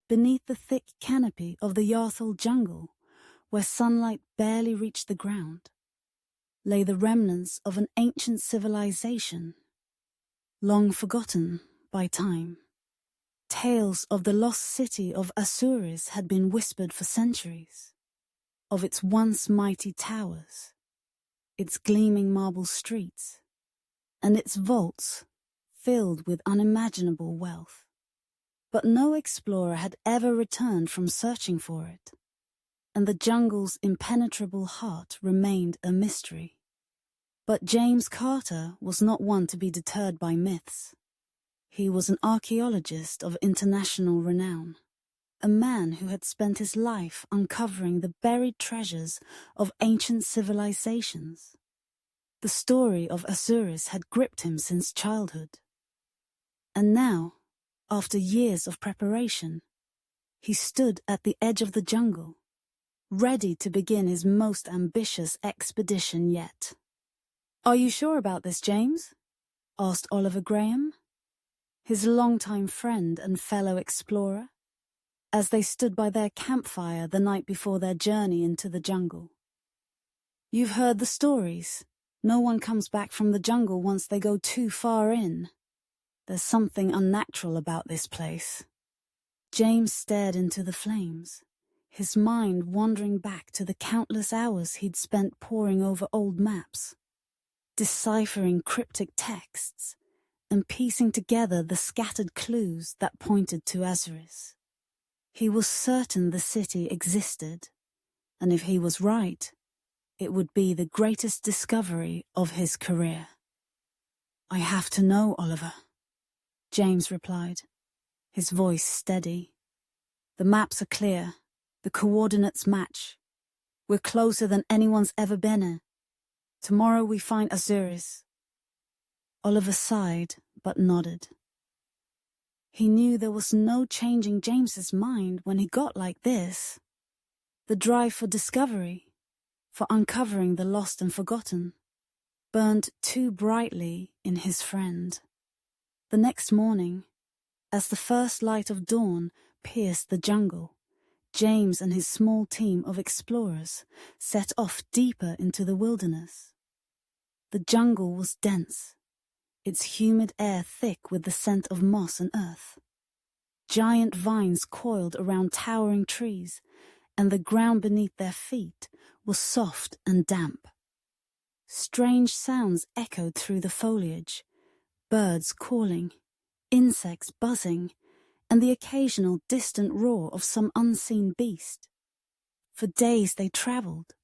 beneath the thick canopy of the Yarthol Jungle, where sunlight barely reached the ground, lay the remnants of an ancient civilization, long forgotten by time. Tales of the lost city of Azuris had been whispered for centuries, of its once mighty towers, its gleaming marble streets, and its vaults filled with unimaginable wealth. But no explorer had ever returned from searching for it, and the jungle's impenetrable heart remained a mystery. But James Carter was not one to be deterred by myths. He was an archaeologist of international renown, a man who had spent his life uncovering the buried treasures of ancient civilizations. The story of Azuris had gripped him since childhood. And now, after years of preparation, he stood at the edge of the jungle, ready to begin his most ambitious expedition yet. "Are you sure about this, James?" asked Oliver Graham, his longtime friend and fellow explorer, as they stood by their campfire the night before their journey into the jungle. "You've heard the stories. No one comes back from the jungle once they go too far in. There's something unnatural about this place." James stared into the flames, his mind wandering back to the countless hours he'd spent poring over old maps, deciphering cryptic texts, and piecing together the scattered clues that pointed to Azuris. He was certain the city existed, and if he was right, it would be the greatest discovery of his career. "I have to know, Oliver," James replied, his voice steady. "The maps are clear. The coordinates match. We're closer than anyone's ever been. Tomorrow we find Azuris." Oliver sighed, but nodded. He knew there was no changing James's mind when he got like this. The drive for discovery, for uncovering the lost and forgotten, burned too brightly in his friend. The next morning, as the first light of dawn pierced the jungle, James and his small team of explorers set off deeper into the wilderness. The jungle was dense, its humid air thick with the scent of moss and earth. Giant vines coiled around towering trees, and the ground beneath their feet was soft and damp. Strange sounds echoed through the foliage, birds calling, insects buzzing, and the occasional distant roar of some unseen beast. For days they traveled,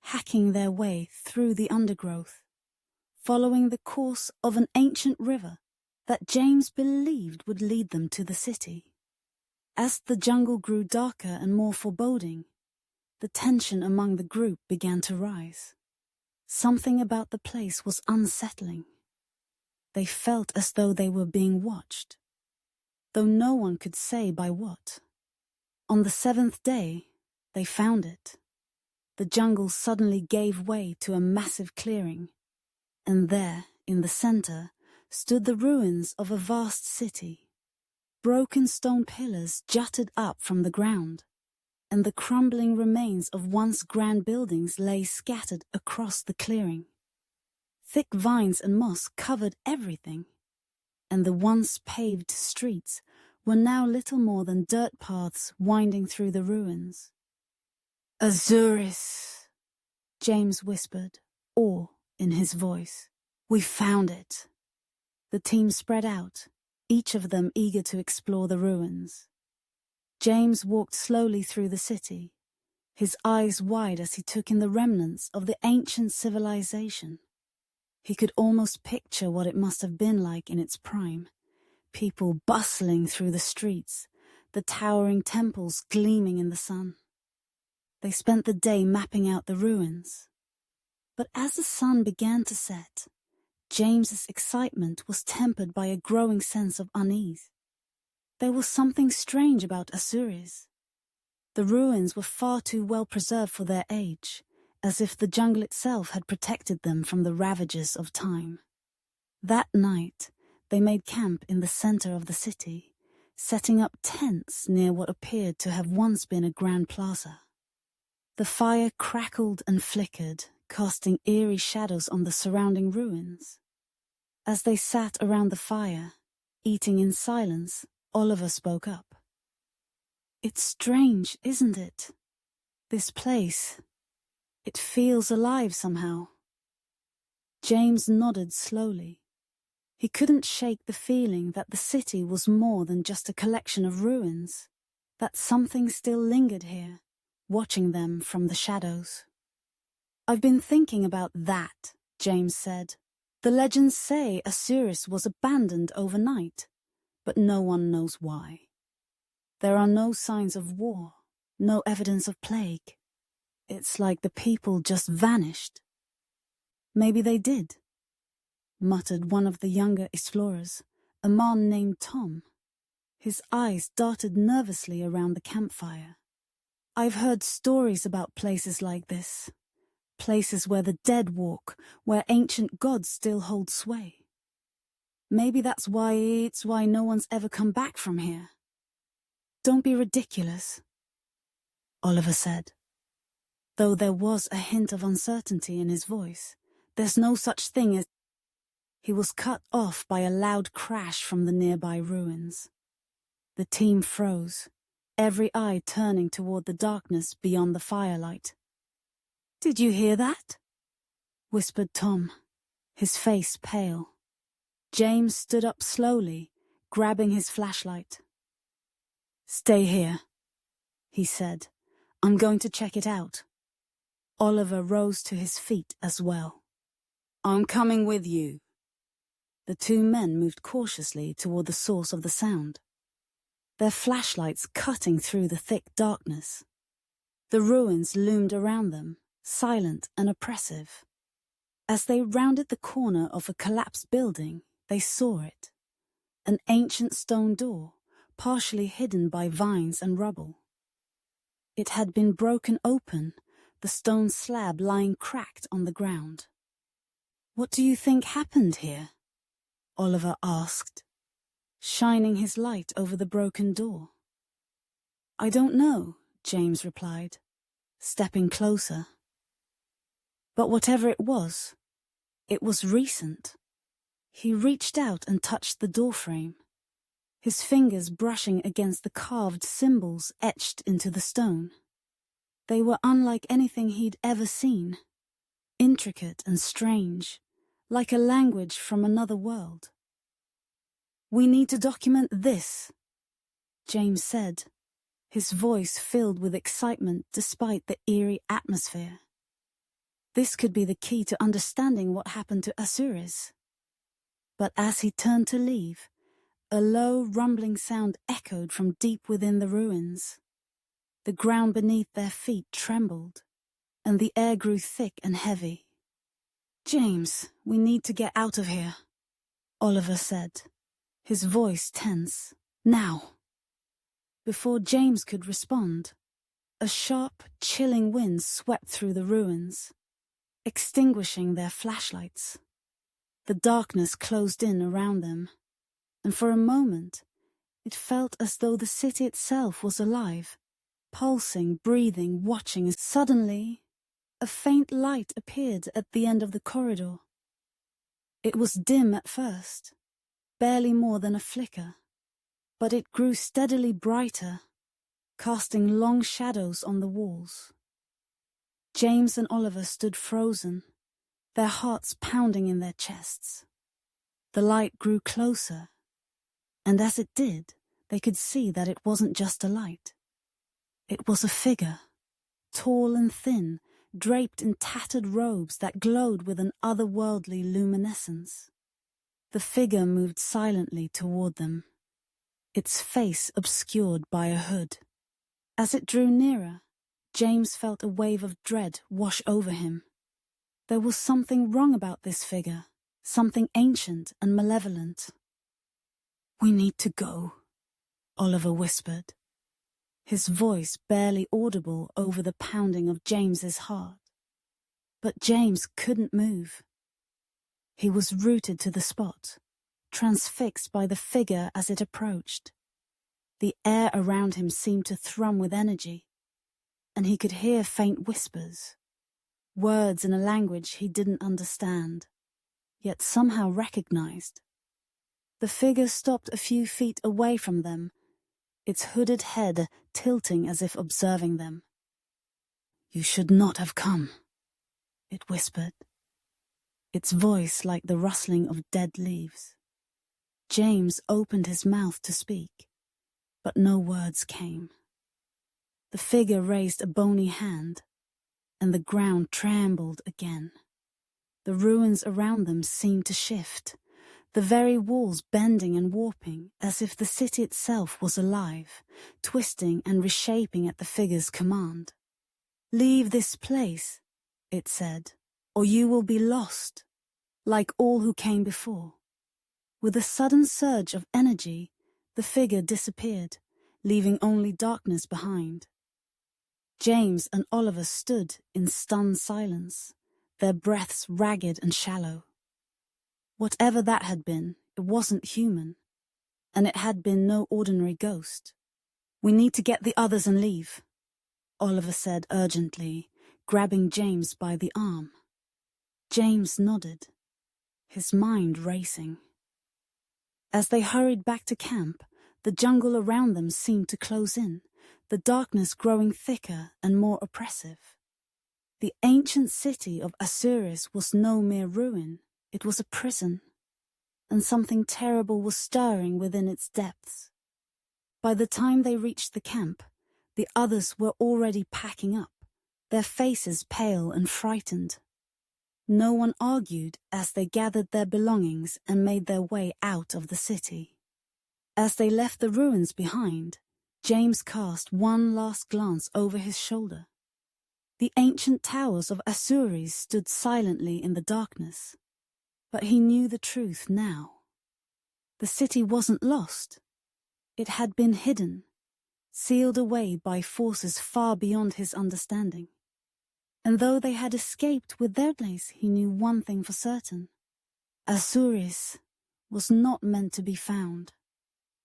hacking their way through the undergrowth, following the course of an ancient river that James believed would lead them to the city. As the jungle grew darker and more foreboding, the tension among the group began to rise. Something about the place was unsettling. They felt as though they were being watched, though no one could say by what. On the 7th day, they found it. The jungle suddenly gave way to a massive clearing, and there, in the center, stood the ruins of a vast city. Broken stone pillars jutted up from the ground, and the crumbling remains of once grand buildings lay scattered across the clearing. Thick vines and moss covered everything, and the once paved streets were now little more than dirt paths winding through the ruins. "Azuris," James whispered, awe in his voice. "We found it." The team spread out, each of them eager to explore the ruins. James walked slowly through the city, his eyes wide as he took in the remnants of the ancient civilization. He could almost picture what it must have been like in its prime, people bustling through the streets, the towering temples gleaming in the sun. They spent the day mapping out the ruins. But as the sun began to set, James's excitement was tempered by a growing sense of unease. There was something strange about Azuris. The ruins were far too well preserved for their age, as if the jungle itself had protected them from the ravages of time. That night, they made camp in the center of the city, setting up tents near what appeared to have once been a grand plaza. The fire crackled and flickered, casting eerie shadows on the surrounding ruins. As they sat around the fire, eating in silence, Oliver spoke up. "It's strange, isn't it? This place. It feels alive somehow." James nodded slowly. He couldn't shake the feeling that the city was more than just a collection of ruins, that something still lingered here, watching them from the shadows. "I've been thinking about that," James said. "The legends say Azuris was abandoned overnight, but no one knows why. There are no signs of war, no evidence of plague. It's like the people just vanished." "Maybe they did," muttered one of the younger explorers, a man named Tom. His eyes darted nervously around the campfire. "I've heard stories about places like this. Places where the dead walk, where ancient gods still hold sway. Maybe that's why no one's ever come back from here." "Don't be ridiculous," Oliver said, though there was a hint of uncertainty in his voice. "There's no such thing as—" He was cut off by a loud crash from the nearby ruins. The team froze, every eye turning toward the darkness beyond the firelight. "Did you hear that?" whispered Tom, his face pale. James stood up slowly, grabbing his flashlight. "Stay here," he said. "I'm going to check it out." Oliver rose to his feet as well. "I'm coming with you." The two men moved cautiously toward the source of the sound, their flashlights cutting through the thick darkness. The ruins loomed around them, silent and oppressive. As they rounded the corner of a collapsed building, they saw it. An ancient stone door, partially hidden by vines and rubble. It had been broken open, the stone slab lying cracked on the ground. "What do you think happened here?" Oliver asked, shining his light over the broken door. "I don't know," James replied, stepping closer. "But whatever it was recent." He reached out and touched the doorframe, his fingers brushing against the carved symbols etched into the stone. They were unlike anything he'd ever seen, intricate and strange, like a language from another world. "We need to document this," James said, his voice filled with excitement despite the eerie atmosphere. This could be the key to understanding what happened to Azuris. But as he turned to leave, a low, rumbling sound echoed from deep within the ruins. The ground beneath their feet trembled, and the air grew thick and heavy. "James, we need to get out of here," Oliver said, his voice tense. "Now." Before James could respond, a sharp, chilling wind swept through the ruins, extinguishing their flashlights. The darkness closed in around them, and for a moment it felt as though the city itself was alive, pulsing, breathing, watching. Suddenly, a faint light appeared at the end of the corridor. It was dim at first, barely more than a flicker, but it grew steadily brighter, casting long shadows on the walls. James and Oliver stood frozen, their hearts pounding in their chests. The light grew closer, and as it did, they could see that it wasn't just a light. It was a figure, tall and thin, draped in tattered robes that glowed with an otherworldly luminescence. The figure moved silently toward them, its face obscured by a hood. As it drew nearer, James felt a wave of dread wash over him. There was something wrong about this figure, something ancient and malevolent. "We need to go," Oliver whispered, his voice barely audible over the pounding of James's heart. But James couldn't move. He was rooted to the spot, transfixed by the figure as it approached. The air around him seemed to thrum with energy, and he could hear faint whispers, words in a language he didn't understand, yet somehow recognized. The figure stopped a few feet away from them, its hooded head tilting as if observing them. "You should not have come," it whispered, its voice like the rustling of dead leaves. James opened his mouth to speak, but no words came. The figure raised a bony hand, and the ground trembled again. The ruins around them seemed to shift, the very walls bending and warping, as if the city itself was alive, twisting and reshaping at the figure's command. "Leave this place," it said, "or you will be lost, like all who came before." With a sudden surge of energy, the figure disappeared, leaving only darkness behind. James and Oliver stood in stunned silence, their breaths ragged and shallow. Whatever that had been, it wasn't human, and it had been no ordinary ghost. "We need to get the others and leave," Oliver said urgently, grabbing James by the arm. James nodded, his mind racing. As they hurried back to camp, the jungle around them seemed to close in, the darkness growing thicker and more oppressive. The ancient city of Azuris was no mere ruin, it was a prison, and something terrible was stirring within its depths. By the time they reached the camp, the others were already packing up, their faces pale and frightened. No one argued as they gathered their belongings and made their way out of the city. As they left the ruins behind, James cast one last glance over his shoulder. The ancient towers of Azuris stood silently in the darkness, but he knew the truth now. The city wasn't lost. It had been hidden, sealed away by forces far beyond his understanding. And though they had escaped with their place, he knew one thing for certain. Azuris was not meant to be found,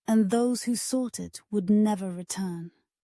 and those who sought it would never return.